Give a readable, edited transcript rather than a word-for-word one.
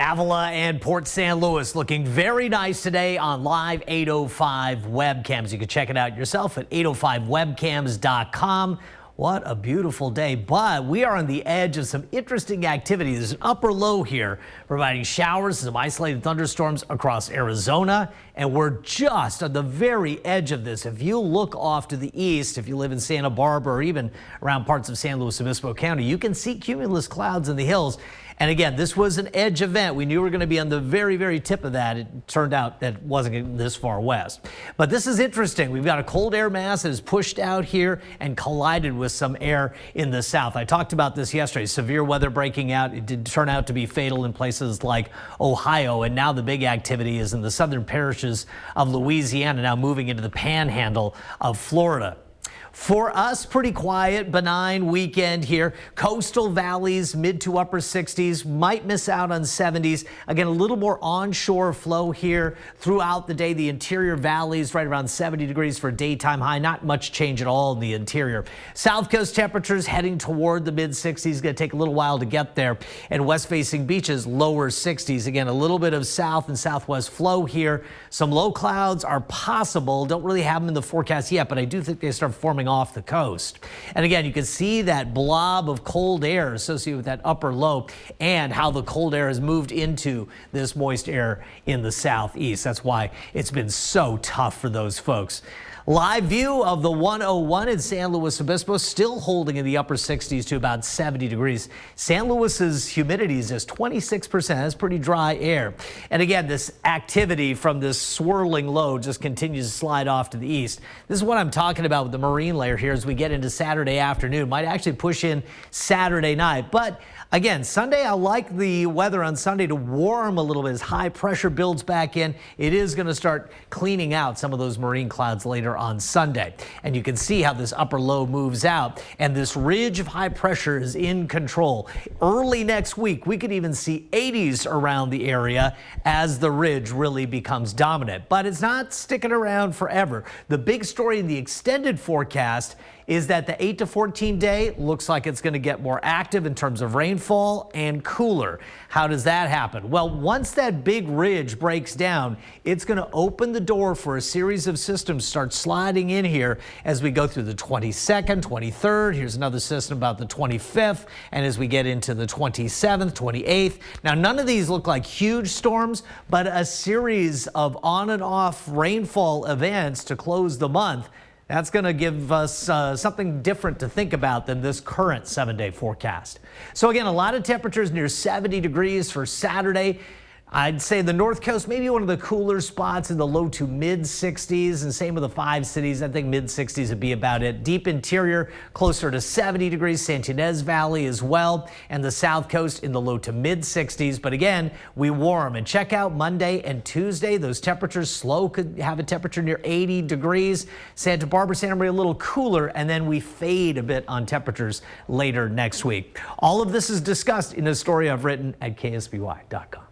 Davila and Port San Luis looking very nice today on live 805 webcams. You can check it out yourself at 805webcams.com. What a beautiful day, but we are on the edge of some interesting activity. There's an upper low here providing showers and some isolated thunderstorms across Arizona, and we're just on the very edge of this. If you look off to the east, if you live in Santa Barbara or even around parts of San Luis Obispo County, you can see cumulus clouds in the hills. And again, this was an edge event. We knew we were going to be on the very, very tip of that. It turned out that it wasn't this far west. But this is interesting. We've got a cold air mass that is pushed out here and collided with some air in the south. I talked about this yesterday. Severe weather breaking out. It did turn out to be fatal in places like Ohio. And now the big activity is in the southern parishes of Louisiana, now moving into the panhandle of Florida. For us, pretty quiet, benign weekend here. Coastal valleys, mid to upper 60s, might miss out on 70s. Again, a little more onshore flow here throughout the day. The interior valleys right around 70 degrees for a daytime high. Not much change at all in the interior. South coast temperatures heading toward the mid 60s. Going to take a little while to get there. And west facing beaches, lower 60s. Again, a little bit of south and southwest flow here. Some low clouds are possible. Don't really have them in the forecast yet, but I do think they start forming off the coast. And again, you can see that blob of cold air associated with that upper low and how the cold air has moved into this moist air in the southeast. That's why it's been so tough for those folks. Live view of the 101 in San Luis Obispo, still holding in the upper 60s to about 70 degrees. San Luis's humidity is just 26%. That's pretty dry air. And again, this activity from this swirling low just continues to slide off to the east. This is what I'm talking about with the marine layer here as we get into Saturday afternoon. Might actually push in Saturday night. But again, Sunday, I like the weather on Sunday to warm a little bit as high pressure builds back in. It is going to start cleaning out some of those marine clouds later on Sunday. And you can see how this upper low moves out and this ridge of high pressure is in control. Early next week, we could even see 80s around the area as the ridge really becomes dominant. But it's not sticking around forever. The big story in the extended forecast is that the 8 to 14 day looks like it's going to get more active in terms of rainfall and cooler. How does that happen? Well, once that big ridge breaks down, it's going to open the door for a series of systems start sliding in here as we go through the 22nd, 23rd. Here's another system about the 25th. And as we get into the 27th, 28th. Now, none of these look like huge storms, but a series of on and off rainfall events to close the month. That's going to give us something different to think about than this current 7-day forecast. So again, a lot of temperatures near 70 degrees for Saturday. I'd say the North Coast, maybe one of the cooler spots in the low to mid 60s, and same with the 5 cities. I think mid 60s would be about it. Deep interior, closer to 70 degrees, Santa Ynez Valley as well, and the South Coast in the low to mid 60s. But again, we warm. And check out Monday and Tuesday. Those temperatures slow, could have a temperature near 80 degrees. Santa Barbara, Santa Maria, a little cooler, and then we fade a bit on temperatures later next week. All of this is discussed in a story I've written at ksby.com.